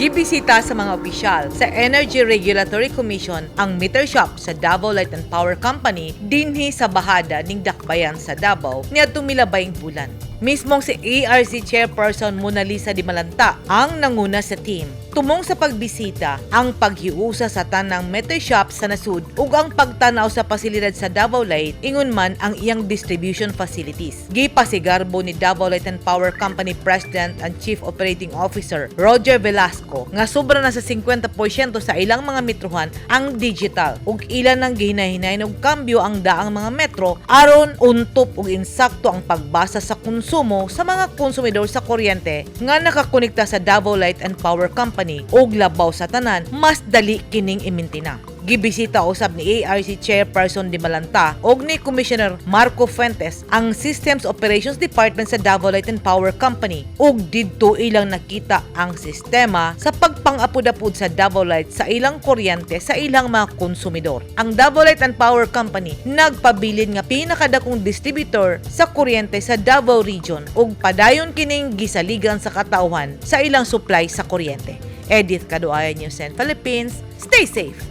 Gibisita sa mga opisyal sa Energy Regulatory Commission ang meter shop sa Davao Light and Power Company dinhi sa bahada ning Dakbayan sa Davao niadtong milabayng bulan. Mismong si ARC Chairperson Mona Lisa Di Malanta ang nanguna sa team. Tumong sa pagbisita ang paghiusa sa tanang meter shop sa nasud ug ang pagtanaw sa pasilidad sa Davao Light ingon man ang iyang distribution facilities. Gipasigarbo ni Davao Light and Power Company President and Chief Operating Officer Roger Velasco nga sobra na sa 50% sa ilang mga metrohan ang digital ug ilan nang gihinahinay og kambyo ang daang mga metro aron untop ug insakto ang pagbasa sa konsumo sa mga konsumidor sa kuryente nga nakakonekta sa Davao Light and Power Company ug labaw sa tanan, mas dali kining imintina. Gibisita usab ni ARC Chairperson Di Malanta ug ni Commissioner Marco Fuentes ang Systems Operations Department sa Davao Light and Power Company ug didto ilang nakita ang sistema sa pagpang-apod-apod sa Davao Light sa ilang kuryente sa ilang mga konsumidor. Ang Davao Light and Power Company nagpabilin nga pinakadakong distributor sa kuryente sa Davao Region ug padayon kining gisaligan sa katauhan sa ilang supply sa kuryente. Edith Caduayan, News 10 Philippines. Stay safe!